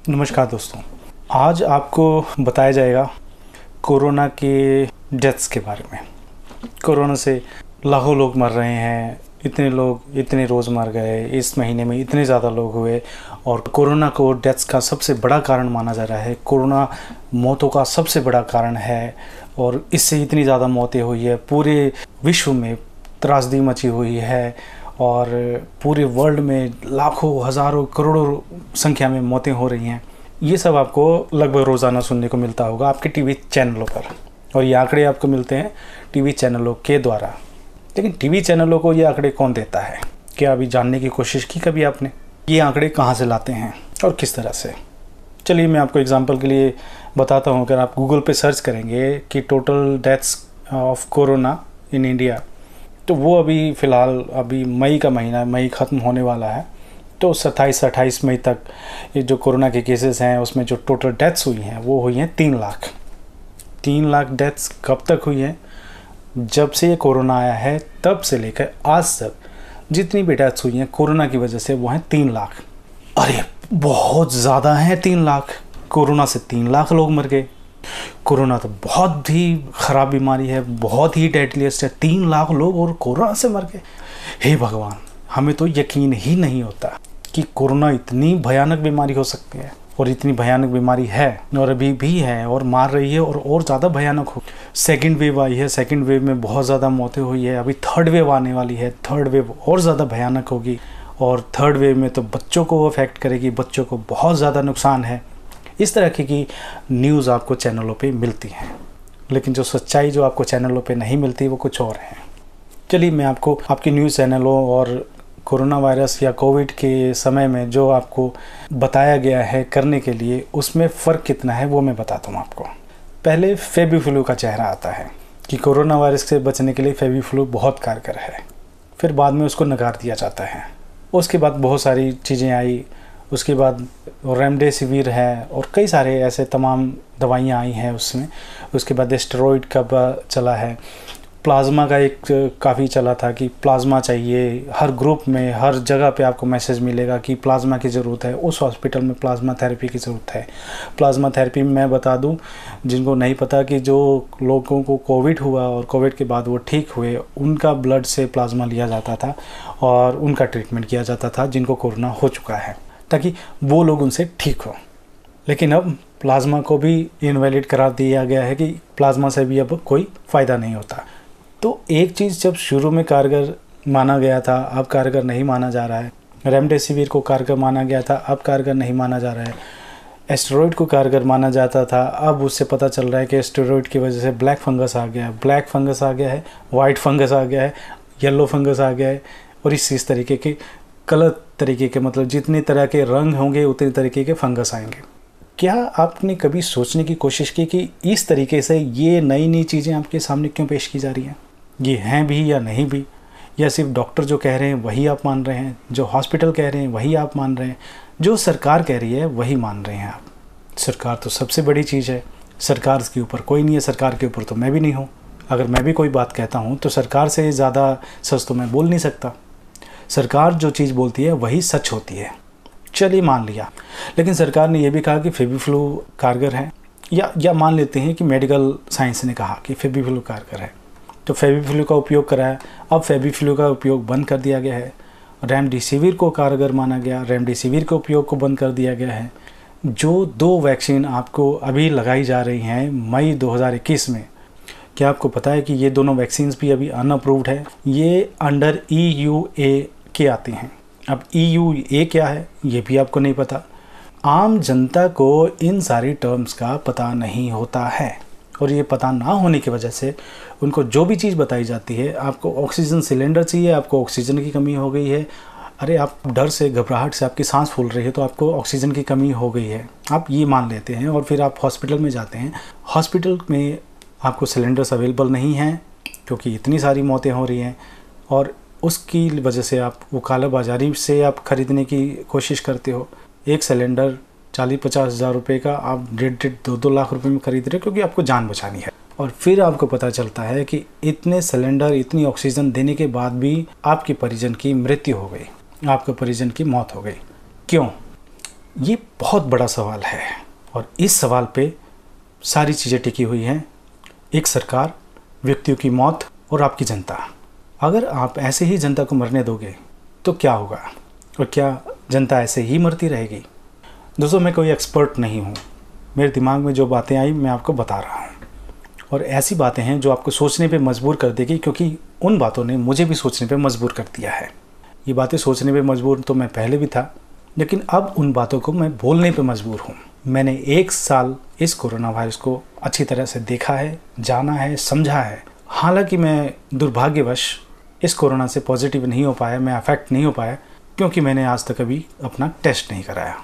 नमस्कार दोस्तों, आज आपको बताया जाएगा कोरोना के डेथ्स के बारे में। कोरोना से लाखों लोग मर रहे हैं, इतने रोज़ मर गए, इस महीने में इतने ज़्यादा लोग हुए और कोरोना को डेथ्स का सबसे बड़ा कारण माना जा रहा है। कोरोना मौतों का सबसे बड़ा कारण है और इससे इतनी ज़्यादा मौतें हुई है, पूरे विश्व में त्रासदी मची हुई है और पूरे वर्ल्ड में लाखों हज़ारों करोड़ों संख्या में मौतें हो रही हैं। ये सब आपको लगभग रोज़ाना सुनने को मिलता होगा आपके टीवी चैनलों पर, और ये आंकड़े आपको मिलते हैं टीवी चैनलों के द्वारा। लेकिन टीवी चैनलों को ये आंकड़े कौन देता है? क्या अभी जानने की कोशिश की कभी आपने? ये आंकड़े कहाँ से लाते हैं और किस तरह से? चलिए मैं आपको एग्जांपल के लिए बताता हूँ। अगर आप गूगल पे सर्च करेंगे कि total deaths of corona in India, तो वो अभी फ़िलहाल मई का महीना, मई ख़त्म होने वाला है, तो 27-28 मई तक ये जो कोरोना के केसेस हैं उसमें जो टोटल डेथ्स हुई हैं वो हुई हैं 3 लाख। 3 लाख डेथ्स कब तक हुई हैं? जब से ये कोरोना आया है तब से लेकर आज तक जितनी भी डेथ्स हुई हैं कोरोना की वजह से वो हैं 3 लाख। अरे बहुत ज़्यादा हैं 3 लाख। कोरोना से 3 लाख लोग मर गए। कोरोना तो बहुत ही ख़राब बीमारी है, बहुत ही डेडलीस्ट है। 3 लाख लोग और कोरोना से मर गए। हे भगवान, हमें तो यकीन ही नहीं होता कि कोरोना इतनी भयानक बीमारी हो सकती है, और इतनी भयानक बीमारी है और अभी भी है और मार रही है और ज़्यादा भयानक हो। सेकंड वेव आई है, सेकंड वेव में बहुत ज़्यादा मौतें हुई है। अभी थर्ड वेव आने वाली है, थर्ड वेव और ज़्यादा भयानक होगी और थर्ड वेव में तो बच्चों को अफेक्ट करेगी, बच्चों को बहुत ज़्यादा नुकसान है। इस तरह की न्यूज़ आपको चैनलों पे मिलती हैं, लेकिन जो सच्चाई जो आपको चैनलों पे नहीं मिलती वो कुछ और है। चलिए मैं आपको आपके न्यूज़ चैनलों और कोरोना वायरस या कोविड के समय में जो आपको बताया गया है करने के लिए, उसमें फ़र्क कितना है वो मैं बताता हूँ आपको। पहले फेबीफ्लू का चेहरा आता है कि कोरोना वायरस से बचने के लिए फेबीफ्लू बहुत कारगर है, फिर बाद में उसको नकार दिया जाता है। उसके बाद बहुत सारी चीज़ें आई, उसके बाद रेमडेसिविर है और कई सारे ऐसे तमाम दवाइयाँ आई हैं उसमें। उसके बाद स्टेरॉइड का चला है, प्लाज्मा का एक काफ़ी चला था कि प्लाज्मा चाहिए। हर ग्रुप में हर जगह पे आपको मैसेज मिलेगा कि प्लाज्मा की ज़रूरत है, उस हॉस्पिटल में प्लाज्मा थेरेपी की ज़रूरत है। प्लाज्मा थेरेपी में मैं बता दूं जिनको नहीं पता कि जो लोगों को कोविड हुआ और कोविड के बाद वो ठीक हुए, उनका ब्लड से प्लाज्मा लिया जाता था और उनका ट्रीटमेंट किया जाता था जिनको कोरोना हो चुका है, ताकि वो लोग उनसे ठीक हो। लेकिन अब प्लाज्मा को भी इनवैलिड करार दिया गया है कि प्लाज्मा से भी अब कोई फ़ायदा नहीं होता। तो एक चीज़ जब शुरू में कारगर माना गया था, अब कारगर नहीं माना जा रहा है। रेमडेसिविर को कारगर माना गया था, अब कारगर नहीं माना जा रहा है। स्टेरॉइड को कारगर माना जाता था, अब उससे पता चल रहा है कि स्टेरॉइड की वजह से ब्लैक फंगस आ गया है, ब्लैक फंगस आ गया है, वाइट फंगस आ गया है, येलो फंगस आ गया है, और इस तरीके के गलत तरीके के, मतलब जितने तरह के रंग होंगे उतने तरीके के फंगस आएंगे। क्या आपने कभी सोचने की कोशिश की कि इस तरीके से ये नई नई चीज़ें आपके सामने क्यों पेश की जा रही हैं? ये हैं भी या नहीं भी, या सिर्फ डॉक्टर जो कह रहे हैं वही आप मान रहे हैं, जो हॉस्पिटल कह रहे हैं वही आप मान रहे हैं, जो सरकार कह रही है वही मान रहे हैं आप? सरकार तो सबसे बड़ी चीज़ है, सरकार के ऊपर कोई नहीं है, सरकार के ऊपर तो मैं भी नहीं हूँ। अगर मैं भी कोई बात कहता हूँ तो सरकार से ज़्यादा सच तो मैं बोल नहीं सकता। सरकार जो चीज़ बोलती है वही सच होती है, चलिए मान लिया। लेकिन सरकार ने यह भी कहा कि फेबीफ्लू कारगर है, या मान लेते हैं कि मेडिकल साइंस ने कहा कि फेबीफ्लू कारगर है, तो फेबीफ्लू का उपयोग कराया। अब फेबीफ्लू का उपयोग बंद कर दिया गया है। रेमडेसिविर को कारगर माना गया, रेमडेसिविर के उपयोग को बंद कर दिया गया है। जो 2 वैक्सीन आपको अभी लगाई जा रही हैं मई 2021 में, क्या आपको पता है कि ये दोनों वैक्सीन्स भी अभी अनअप्रूव्ड है? ये अंडर EUA के आती हैं। अब EUA क्या है ये भी आपको नहीं पता। आम जनता को इन सारी टर्म्स का पता नहीं होता है, और ये पता ना होने की वजह से उनको जो भी चीज़ बताई जाती है, आपको ऑक्सीजन सिलेंडर चाहिए, आपको ऑक्सीजन की कमी हो गई है, अरे आप डर से, घबराहट से आपकी सांस फूल रही है तो आपको ऑक्सीजन की कमी हो गई है, आप ये मान लेते हैं। और फिर आप हॉस्पिटल में जाते हैं, हॉस्पिटल में आपको सिलेंडर्स अवेलेबल नहीं हैं क्योंकि इतनी सारी मौतें हो रही हैं, और उसकी वजह से आप वो कालाबाजारी से आप ख़रीदने की कोशिश करते हो। एक सिलेंडर 40-50 हज़ार रुपये का आप 1.5-2 लाख रुपए में ख़रीद रहे हो क्योंकि आपको जान बचानी है। और फिर आपको पता चलता है कि इतने सिलेंडर, इतनी ऑक्सीजन देने के बाद भी आपके परिजन की मृत्यु हो गई, आपके परिजन की मौत हो गई। क्यों? ये बहुत बड़ा सवाल है और इस सवाल पे सारी चीज़ें टिकी हुई हैं, एक सरकार, व्यक्तियों की मौत और आपकी जनता। अगर आप ऐसे ही जनता को मरने दोगे तो क्या होगा, और क्या जनता ऐसे ही मरती रहेगी? दोस्तों, मैं कोई एक्सपर्ट नहीं हूँ, मेरे दिमाग में जो बातें आई मैं आपको बता रहा हूँ, और ऐसी बातें हैं जो आपको सोचने पे मजबूर कर देगी, क्योंकि उन बातों ने मुझे भी सोचने पे मजबूर कर दिया है। ये बातें सोचने पे मजबूर तो मैं पहले भी था, लेकिन अब उन बातों को मैं बोलने पे मजबूर हूँ। मैंने 1 साल इस कोरोना वायरस को अच्छी तरह से देखा है, जाना है, समझा है। हालांकि मैं दुर्भाग्यवश इस कोरोना से पॉजिटिव नहीं हो पाया, मैं अफेक्ट नहीं हो पाया, क्योंकि मैंने आज तक अभी अपना टेस्ट नहीं कराया।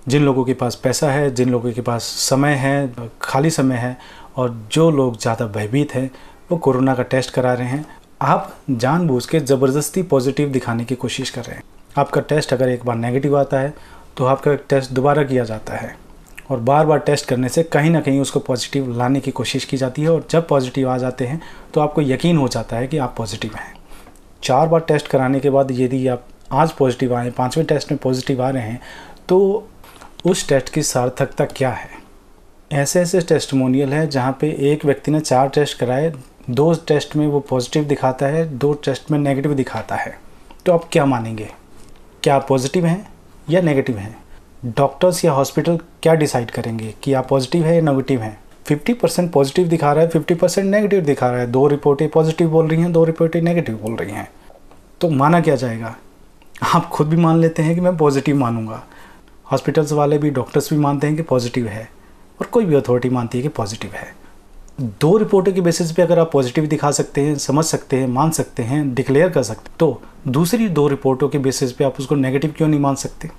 जिन लोगों के पास पैसा है, जिन लोगों के पास समय है, खाली समय है, और जो लोग ज़्यादा भयभीत हैं, वो कोरोना का टेस्ट करा रहे हैं। आप जानबूझ के ज़बरदस्ती पॉजिटिव दिखाने की कोशिश कर रहे हैं। आपका टेस्ट अगर एक बार नेगेटिव आता है तो आपका टेस्ट दोबारा किया जाता है, और बार बार टेस्ट करने से कहीं ना कहीं उसको पॉजिटिव लाने की कोशिश की जाती है, और जब पॉजिटिव आ जाते हैं तो आपको यकीन हो जाता है कि आप पॉजिटिव हैं। 4 बार टेस्ट कराने के बाद यदि आप आज पॉजिटिव आए, 5वें टेस्ट में पॉजिटिव आ रहे हैं, तो उस टेस्ट की सार्थकता क्या है? ऐसे ऐसे टेस्टिमोनियल है जहाँ पे एक व्यक्ति ने 4 टेस्ट कराए, 2 टेस्ट में वो पॉजिटिव दिखाता है, 2 टेस्ट में नेगेटिव दिखाता है। तो आप क्या मानेंगे? क्या आप पॉजिटिव हैं या नेगेटिव हैं? डॉक्टर्स या हॉस्पिटल क्या डिसाइड करेंगे कि आप पॉजिटिव है या नेगेटिव हैं? 50% पॉजिटिव दिखा रहा है, 50% नेगेटिव दिखा रहा है। 2 रिपोर्टें पॉजिटिव बोल रही हैं, 2 रिपोर्टें नेगेटिव बोल रही हैं। तो माना क्या जाएगा? आप खुद भी मान लेते हैं कि मैं पॉजिटिव मानूंगा, हॉस्पिटल्स वाले भी, डॉक्टर्स भी मानते हैं कि पॉजिटिव है, और कोई भी अथॉरिटी मानती है कि पॉजिटिव है। 2 रिपोर्टों के बेसिस पे अगर आप पॉजिटिव दिखा सकते हैं, समझ सकते हैं, मान सकते हैं, डिक्लेयर कर सकते, तो दूसरी 2 रिपोर्टों के बेसिस पे आप उसको नेगेटिव क्यों नहीं मान सकते?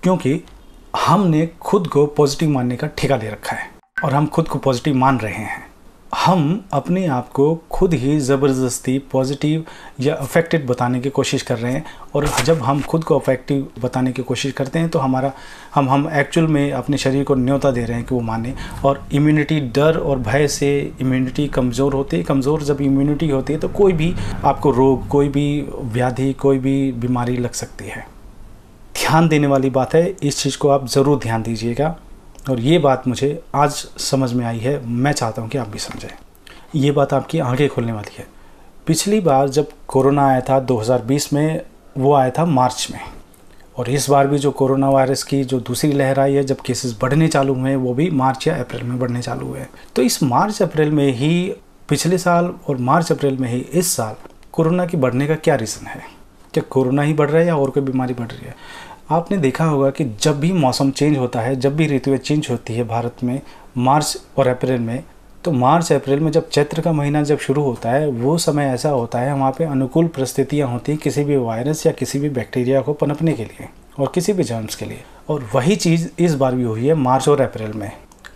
क्योंकि हमने खुद को पॉजिटिव मानने का ठेका ले रखा है, और हम खुद को पॉजिटिव मान रहे हैं। हम अपने आप को खुद ही ज़बरदस्ती पॉजिटिव या अफेक्टेड बताने की कोशिश कर रहे हैं, और जब हम खुद को अफेक्टिव बताने की कोशिश करते हैं तो हम एक्चुअल में अपने शरीर को न्योता दे रहे हैं कि वो माने। और इम्यूनिटी, डर और भय से इम्यूनिटी कमज़ोर होती है। कमज़ोर जब इम्यूनिटी होती है तो कोई भी आपको रोग, कोई भी व्याधि, कोई भी बीमारी लग सकती है। ध्यान देने वाली बात है, इस चीज़ को आप ज़रूर ध्यान दीजिएगा, और ये बात मुझे आज समझ में आई है। मैं चाहता हूँ कि आप भी समझें। ये बात आपकी आंखें खोलने वाली है। पिछली बार जब कोरोना आया था 2020 में, वो आया था मार्च में, और इस बार भी जो कोरोना वायरस की जो दूसरी लहर आई है, जब केसेस बढ़ने चालू हुए हैं, वो भी मार्च या अप्रैल में बढ़ने चालू हुए हैं। तो इस मार्च अप्रैल में ही पिछले साल और मार्च अप्रैल में ही इस साल कोरोना की बढ़ने का क्या रीज़न है? क्या कोरोना ही बढ़ रहा है या और कोई बीमारी बढ़ रही है? आपने देखा होगा कि जब भी मौसम चेंज होता है, जब भी ऋतुएं चेंज होती है भारत में, मार्च और अप्रैल में, तो मार्च अप्रैल में जब चैत्र का महीना जब शुरू होता है, वो समय ऐसा होता है वहाँ पे अनुकूल परिस्थितियाँ होती हैं किसी भी वायरस या किसी भी बैक्टीरिया को पनपने के लिए, और किसी भी जर्म्स के लिए। और वही चीज़ इस बार भी हुई है मार्च और अप्रैल में।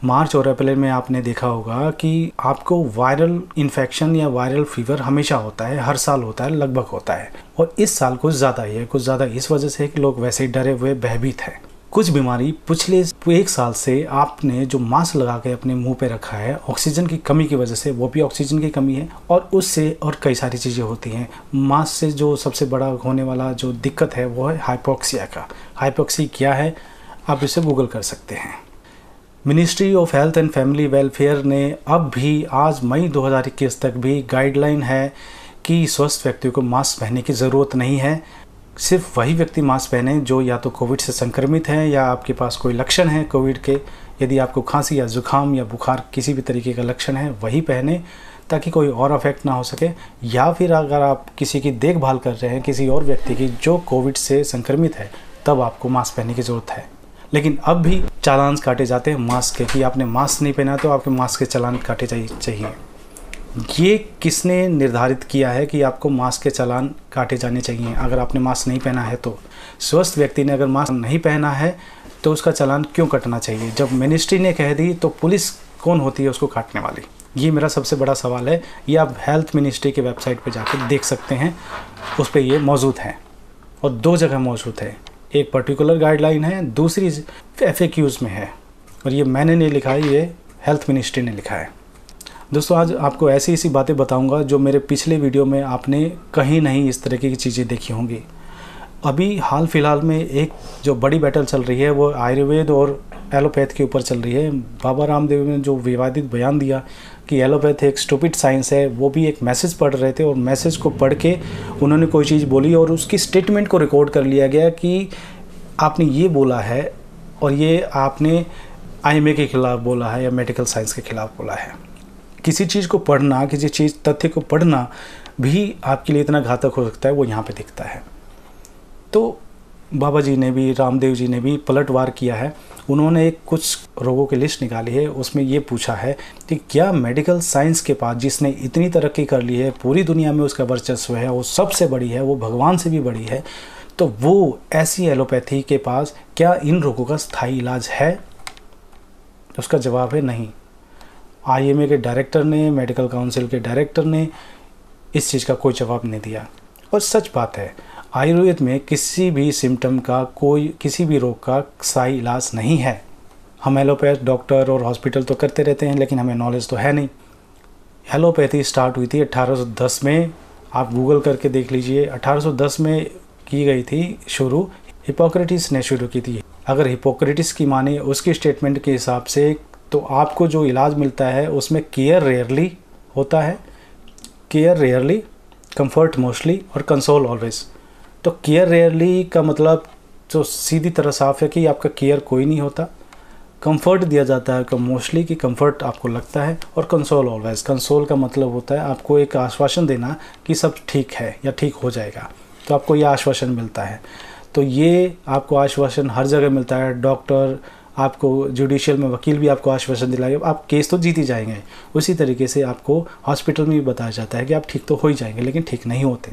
मार्च और अप्रैल में आपने देखा होगा कि आपको वायरल इन्फेक्शन या वायरल फीवर हमेशा होता है, हर साल होता है, लगभग होता है, और इस साल कुछ ज़्यादा ही है। कुछ ज़्यादा इस वजह से कि लोग वैसे ही डरे हुए, भयभीत हैं। कुछ बीमारी पिछले 1 साल से आपने जो मास्क लगा के अपने मुंह पे रखा है, ऑक्सीजन की कमी की वजह से, वो भी ऑक्सीजन की कमी है, और उससे और कई सारी चीज़ें होती हैं। मास्क से जो सबसे बड़ा होने वाला जो दिक्कत है वो है हाइपोक्सिया का। हाइपोक्सी क्या है, आप इसे गूगल कर सकते हैं। Ministry of health and family welfare ने अब भी आज मई 2021 तक भी गाइडलाइन है कि स्वस्थ व्यक्तियों को मास्क पहनने की ज़रूरत नहीं है। सिर्फ वही व्यक्ति मास्क पहने जो या तो कोविड से संक्रमित हैं या आपके पास कोई लक्षण है कोविड के। यदि आपको खांसी या जुकाम या बुखार किसी भी तरीके का लक्षण है, वही पहने, ताकि कोई और अफेक्ट ना हो सके। या फिर अगर आप किसी की देखभाल कर रहे हैं, किसी और व्यक्ति की जो कोविड से संक्रमित है, तब आपको मास्क पहनने की ज़रूरत है। लेकिन अब भी चालान काटे जाते हैं मास्क के, कि आपने मास्क नहीं पहना तो आपके मास्क के चालान काटे चाहिए। ये किसने निर्धारित किया है कि आपको मास्क के चालान काटे जाने चाहिए अगर आपने मास्क नहीं पहना है? तो स्वस्थ व्यक्ति ने अगर मास्क नहीं पहना है तो उसका चालान क्यों कटना चाहिए? जब मिनिस्ट्री ने कह दी तो पुलिस कौन होती है उसको काटने वाली? ये मेरा सबसे बड़ा सवाल है। ये आप हेल्थ मिनिस्ट्री के वेबसाइट पर जाकर देख सकते हैं, उस पर ये मौजूद है, और 2 जगह मौजूद है। एक पर्टिकुलर गाइडलाइन है, दूसरी FAQs में है, और ये मैंने नहीं लिखा है, ये हेल्थ मिनिस्ट्री ने लिखा है। दोस्तों, आज आपको ऐसी बातें बताऊंगा जो मेरे पिछले वीडियो में आपने कहीं नहीं इस तरह की चीज़ें देखी होंगी। अभी हाल फिलहाल में एक जो बड़ी बैटल चल रही है वो आयुर्वेद और एलोपैथ के ऊपर चल रही है। बाबा रामदेव ने जो विवादित बयान दिया कि एलोपैथ एक स्टूपिड साइंस है, वो भी एक मैसेज पढ़ रहे थे और मैसेज को पढ़ के उन्होंने कोई चीज़ बोली और उसकी स्टेटमेंट को रिकॉर्ड कर लिया गया कि आपने ये बोला है और ये आपने आईएमए के खिलाफ बोला है या मेडिकल साइंस के खिलाफ बोला है। किसी चीज़ को पढ़ना, किसी चीज़ तथ्य को पढ़ना भी आपके लिए इतना घातक हो सकता है, वो यहाँ पे दिखता है। तो बाबा जी ने भी, रामदेव जी ने भी पलटवार किया है। उन्होंने एक कुछ रोगों की लिस्ट निकाली है, उसमें ये पूछा है कि क्या मेडिकल साइंस के पास जिसने इतनी तरक्की कर ली है, पूरी दुनिया में उसका वर्चस्व है, वो सबसे बड़ी है, वो भगवान से भी बड़ी है, तो वो ऐसी एलोपैथी के पास क्या इन रोगों का स्थायी इलाज है? उसका जवाब है नहीं। आईएमए के डायरेक्टर ने, मेडिकल काउंसिल के डायरेक्टर ने इस चीज़ का कोई जवाब नहीं दिया। और सच बात है, आयुर्वेद में किसी भी सिम्टम का, कोई किसी भी रोग का स्थायी इलाज नहीं है। हम एलोपैथ डॉक्टर और हॉस्पिटल तो करते रहते हैं, लेकिन हमें नॉलेज तो है नहीं। एलोपैथी स्टार्ट हुई थी 1810 में, आप गूगल करके देख लीजिए। 1810 में की गई थी शुरू, हिपोक्रेटिस ने शुरू की थी। अगर हिपोक्रेटिस की माने उसकी स्टेटमेंट के हिसाब से, तो आपको जो इलाज मिलता है उसमें केयर रेयरली होता है, केयर रेयरली, कंफर्ट मोस्टली और कंसोल ऑलवेज। तो केयर रेयरली का मतलब जो सीधी तरह साफ है कि आपका केयर कोई नहीं होता। कंफर्ट दिया जाता है कि मोस्टली कि कंफर्ट आपको लगता है, और कंसोल ऑलवेज, कंसोल का मतलब होता है आपको एक आश्वासन देना कि सब ठीक है या ठीक हो जाएगा, तो आपको यह आश्वासन मिलता है। तो ये आपको आश्वासन हर जगह मिलता है। डॉक्टर, आपको जुडिशियल में वकील भी आपको आश्वासन दिलाएगा, आप केस तो जीत ही जाएंगे। उसी तरीके से आपको हॉस्पिटल में भी बताया जाता है कि आप ठीक तो हो ही जाएंगे, लेकिन ठीक नहीं होते।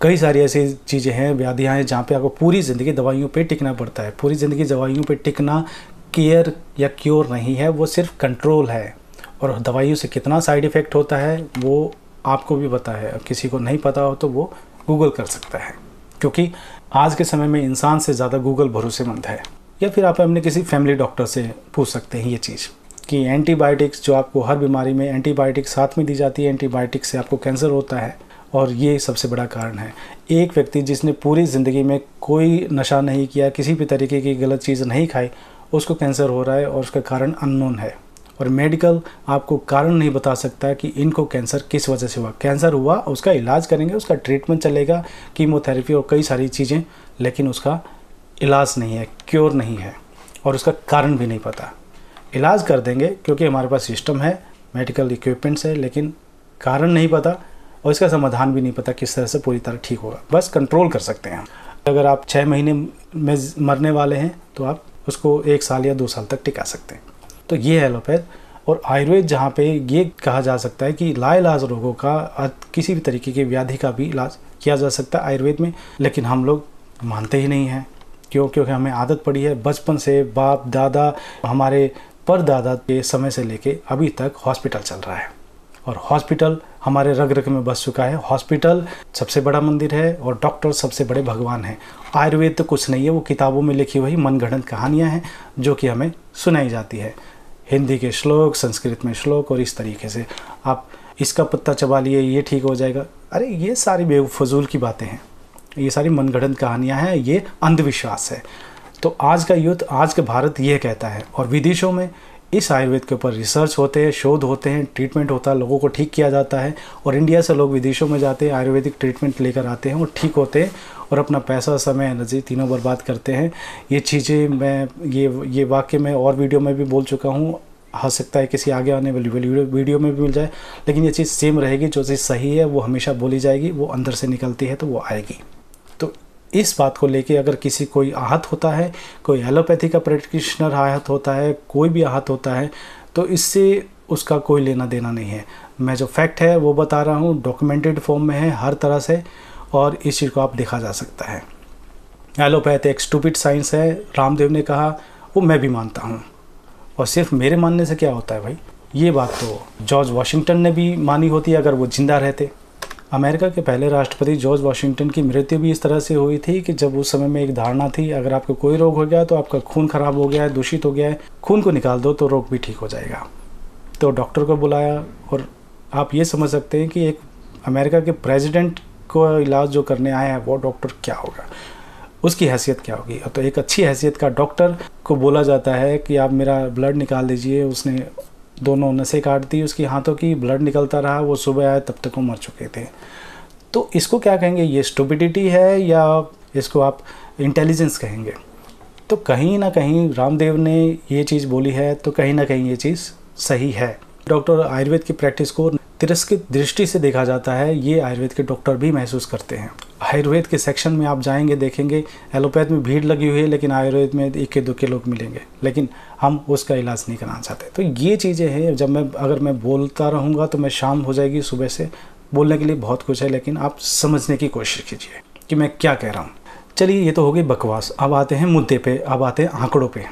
कई सारी ऐसी चीज़ें हैं, व्याधियाँ हैं, जहाँ पे आपको पूरी ज़िंदगी दवाइयों पे टिकना पड़ता है। पूरी ज़िंदगी दवाइयों पे टिकना केयर या क्योर नहीं है, वो सिर्फ कंट्रोल है। और दवाइयों से कितना साइड इफ़ेक्ट होता है वो आपको भी पता है। किसी को नहीं पता हो तो वो गूगल कर सकता है, क्योंकि आज के समय में इंसान से ज़्यादा गूगल भरोसेमंद है। या फिर आप अपने किसी फैमिली डॉक्टर से पूछ सकते हैं ये चीज़ कि एंटीबायोटिक्स, जो आपको हर बीमारी में एंटीबायोटिक्स साथ में दी जाती है, एंटीबायोटिक्स से आपको कैंसर होता है, और ये सबसे बड़ा कारण है। एक व्यक्ति जिसने पूरी ज़िंदगी में कोई नशा नहीं किया, किसी भी तरीके की गलत चीज़ नहीं खाई, उसको कैंसर हो रहा है और उसका कारण अननोन है। और मेडिकल आपको कारण नहीं बता सकता कि इनको कैंसर किस वजह से हुआ। कैंसर हुआ, उसका इलाज करेंगे, उसका ट्रीटमेंट चलेगा, कीमोथेरेपी और कई सारी चीज़ें, लेकिन उसका इलाज नहीं है, क्योर नहीं है, और उसका कारण भी नहीं पता। इलाज कर देंगे क्योंकि हमारे पास सिस्टम है, मेडिकल इक्विपमेंट्स है, लेकिन कारण नहीं पता और इसका समाधान भी नहीं पता किस तरह से पूरी तरह ठीक होगा। बस कंट्रोल कर सकते हैं। अगर आप 6 महीने में मरने वाले हैं तो आप उसको 1 साल या 2 साल तक टिका सकते हैं। तो ये है एलोपैथ। और आयुर्वेद, जहाँ पे ये कहा जा सकता है कि लाइलाज रोगों का, किसी भी तरीके की व्याधि का भी इलाज किया जा सकता है आयुर्वेद में, लेकिन हम लोग मानते ही नहीं हैं। क्यों? क्योंकि हमें आदत पड़ी है बचपन से, बाप दादा, हमारे परदादा के समय से लेके अभी तक हॉस्पिटल चल रहा है, और हॉस्पिटल हमारे रग रग में बस चुका है। हॉस्पिटल सबसे बड़ा मंदिर है और डॉक्टर सबसे बड़े भगवान हैं। आयुर्वेद तो कुछ नहीं है, वो किताबों में लिखी हुई मनगढ़ंत कहानियाँ हैं जो कि हमें सुनाई जाती है। हिंदी के श्लोक, संस्कृत में श्लोक, और इस तरीके से आप इसका पत्ता चबा लिए ये ठीक हो जाएगा। अरे ये सारी बेफजूल की बातें हैं, ये सारी मनगढ़ंत कहानियाँ हैं, ये अंधविश्वास है। तो आज का युद्ध, आज का भारत ये कहता है, और विदेशों में इस आयुर्वेद के ऊपर रिसर्च होते हैं, शोध होते हैं, ट्रीटमेंट होता है, लोगों को ठीक किया जाता है, और इंडिया से लोग विदेशों में जाते हैं, आयुर्वेदिक ट्रीटमेंट लेकर आते हैं और ठीक होते हैं, और अपना पैसा, समय, एनर्जी तीनों बर्बाद करते हैं। ये चीज़ें मैं ये वाक्य में और वीडियो में भी बोल चुका हूँ, हो सकता है किसी आगे आने वाली वीडियो में भी मिल जाए, लेकिन ये चीज़ सेम रहेगी। जो चीज़ सही है वो हमेशा बोली जाएगी, वो अंदर से निकलती है तो वो आएगी। तो इस बात को लेके अगर किसी कोई आहत होता है, कोई एलोपैथी का प्रैक्टिशनर आहत होता है, कोई भी आहत होता है, तो इससे उसका कोई लेना देना नहीं है। मैं जो फैक्ट है वो बता रहा हूँ, डॉक्यूमेंटेड फॉर्म में है हर तरह से, और इस चीज़ को आप देखा जा सकता है। एलोपैथ एक स्टूपिड साइंस है, रामदेव ने कहा, वो मैं भी मानता हूँ। और सिर्फ मेरे मानने से क्या होता है भाई, ये बात तो जॉर्ज वाशिंगटन ने भी मानी होती अगर वो जिंदा रहते। अमेरिका के पहले राष्ट्रपति जॉर्ज वाशिंगटन की मृत्यु भी इस तरह से हुई थी कि जब उस समय में एक धारणा थी, अगर आपको कोई रोग हो गया तो आपका खून खराब हो गया है, दूषित हो गया है, खून को निकाल दो तो रोग भी ठीक हो जाएगा। तो डॉक्टर को बुलाया, और आप ये समझ सकते हैं कि एक अमेरिका के प्रेसिडेंट को इलाज जो करने आया है वो डॉक्टर क्या होगा। उसकी हैसियत क्या होगी। तो एक अच्छी हैसियत का डॉक्टर को बोला जाता है कि आप मेरा ब्लड निकाल दीजिए, उसने दोनों नसें काट दी उसकी हाथों की, ब्लड निकलता रहा, वो सुबह आए तब तक वो मर चुके थे। तो इसको क्या कहेंगे, ये स्टुपिडिटी है या इसको आप इंटेलिजेंस कहेंगे। तो कहीं ना कहीं रामदेव ने ये चीज़ बोली है, तो कहीं ना कहीं ये चीज़ सही है। डॉक्टर आयुर्वेद की प्रैक्टिस को तिरस्कृत दृष्टि से देखा जाता है, ये आयुर्वेद के डॉक्टर भी महसूस करते हैं। आयुर्वेद के सेक्शन में आप जाएंगे, देखेंगे एलोपैथ में भीड़ लगी हुई है, लेकिन आयुर्वेद में इक्के दुक्के लोग मिलेंगे, लेकिन हम उसका इलाज नहीं कराना चाहते। तो ये चीज़ें हैं, जब अगर मैं बोलता रहूँगा तो मैं शाम हो जाएगी, सुबह से बोलने के लिए बहुत कुछ है, लेकिन आप समझने की कोशिश कीजिए कि मैं क्या कह रहा हूँ। चलिए, ये तो हो गई बकवास। अब आते हैं मुद्दे पे, अब आते हैं आंकड़ों पे।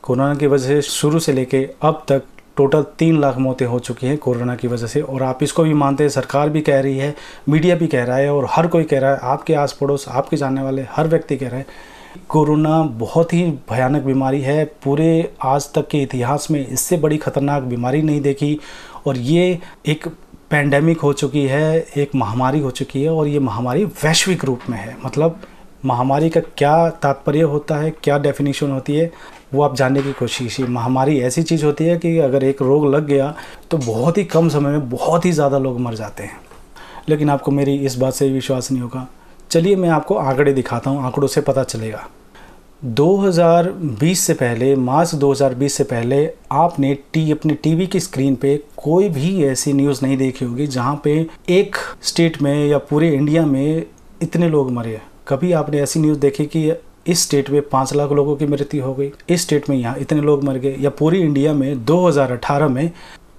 कोरोना की वजह से शुरू से लेके अब तक टोटल 3 लाख मौतें हो चुकी हैं कोरोना की वजह से। और आप इसको भी मानते हैं, सरकार भी कह रही है, मीडिया भी कह रहा है और हर कोई कह रहा है, आपके आस पड़ोस, आपके जानने वाले हर व्यक्ति कह रहे हैं कोरोना बहुत ही भयानक बीमारी है। पूरे आज तक के इतिहास में इससे बड़ी खतरनाक बीमारी नहीं देखी, और ये एक पैंडेमिक हो चुकी है, एक महामारी हो चुकी है, और ये महामारी वैश्विक रूप में है। मतलब महामारी का क्या तात्पर्य होता है, क्या डेफिनेशन होती है, वो आप जानने की कोशिश कीजिए। महामारी ऐसी चीज़ होती है कि अगर एक रोग लग गया तो बहुत ही कम समय में बहुत ही ज़्यादा लोग मर जाते हैं। लेकिन आपको मेरी इस बात से विश्वास नहीं होगा। चलिए, मैं आपको आंकड़े दिखाता हूँ, आंकड़ों से पता चलेगा। 2020 से पहले, मार्च 2020 से पहले आपने अपनी टीवी की स्क्रीन पे कोई भी ऐसी न्यूज़ नहीं देखी होगी जहाँ पे एक स्टेट में या पूरे इंडिया में इतने लोग मरे। कभी आपने ऐसी न्यूज़ देखी कि इस स्टेट में 5 लाख लोगों की मृत्यु हो गई, इस स्टेट में यहाँ इतने लोग मर गए, या पूरी इंडिया में 2018 में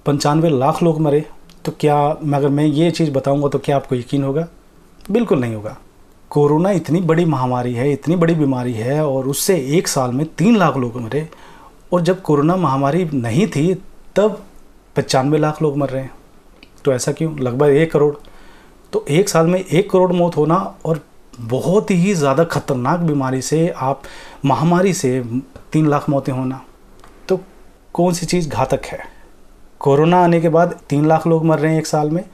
95 लाख लोग मरे? तो क्या अगर मैं ये चीज़ बताऊँगा तो क्या आपको यकीन होगा? बिल्कुल नहीं होगा। कोरोना इतनी बड़ी महामारी है, इतनी बड़ी बीमारी है, और उससे एक साल में 3 लाख लोग मरे। और जब कोरोना महामारी नहीं थी तब 95 लाख लोग मर रहे हैं। तो ऐसा क्यों? लगभग 1 करोड़। तो एक साल में 1 करोड़ मौत होना, और बहुत ही ज़्यादा खतरनाक बीमारी से, आप महामारी से 3 लाख मौतें होना, तो कौन सी चीज़ घातक है? कोरोना आने के बाद 3 लाख लोग मर रहे हैं एक साल में,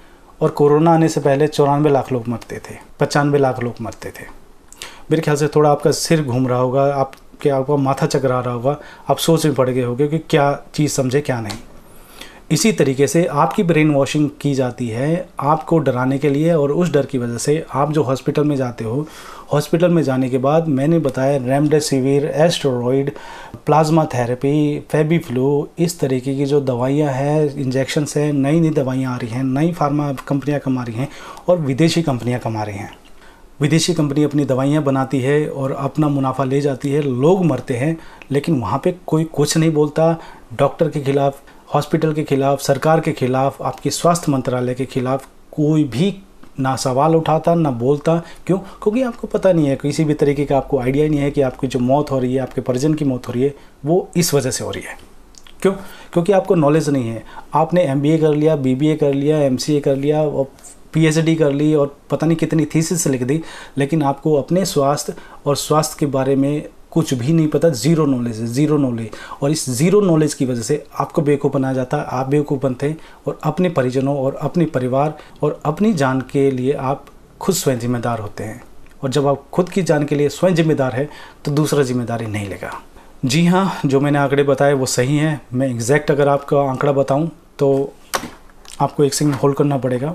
और कोरोना आने से पहले 94 लाख लोग मरते थे, 95 लाख लोग मरते थे। मेरे ख्याल से थोड़ा आपका सिर घूम रहा होगा, आपका माथा चकरा रहा होगा, आप सोच में पड़ गए होंगे कि क्या चीज़ समझे क्या नहीं। इसी तरीके से आपकी ब्रेन वॉशिंग की जाती है आपको डराने के लिए, और उस डर की वजह से आप जो हॉस्पिटल में जाते हो, हॉस्पिटल में जाने के बाद मैंने बताया remdesivir, asteroid, plasma therapy, FabiFlu, इस तरीके की जो दवाइयाँ हैं, इंजेक्शन्स हैं, नई नई दवाइयाँ आ रही हैं, नई फार्मा कंपनियाँ कमा रही हैं और विदेशी कंपनियाँ कमा रही हैं। विदेशी कंपनी अपनी दवाइयाँ बनाती है और अपना मुनाफा ले जाती है, लोग मरते हैं, लेकिन वहाँ पे कोई कुछ नहीं बोलता। डॉक्टर के खिलाफ, हॉस्पिटल के खिलाफ, सरकार के खिलाफ, आपके स्वास्थ्य मंत्रालय के खिलाफ कोई भी ना सवाल उठाता ना बोलता। क्यों? क्योंकि आपको पता नहीं है, किसी भी तरीके का आपको आइडिया नहीं है कि आपकी जो मौत हो रही है, आपके परिजन की मौत हो रही है, वो इस वजह से हो रही है। क्यों? क्योंकि आपको नॉलेज नहीं है। आपने MBA कर लिया, BBA कर लिया, MCA कर लिया और PhD कर ली और पता नहीं कितनी थीसिस लिख दी, लेकिन आपको अपने स्वास्थ्य और स्वास्थ्य के बारे में कुछ भी नहीं पता। ज़ीरो नॉलेज है, ज़ीरो नॉलेज। और इस ज़ीरो नॉलेज की वजह से आपको बेवकूफ़ बनाया जाता है, आप बेवकूफ़ बनते हैं, और अपने परिजनों और अपने परिवार और अपनी जान के लिए आप खुद स्वयं जिम्मेदार होते हैं। और जब आप खुद की जान के लिए स्वयं जिम्मेदार है तो दूसरा जिम्मेदारी नहीं लेगा। जी हाँ, जो मैंने आंकड़े बताए वो सही हैं। मैं एग्जैक्ट अगर आपका आंकड़ा बताऊँ तो आपको 1 सेकंड होल्ड करना पड़ेगा।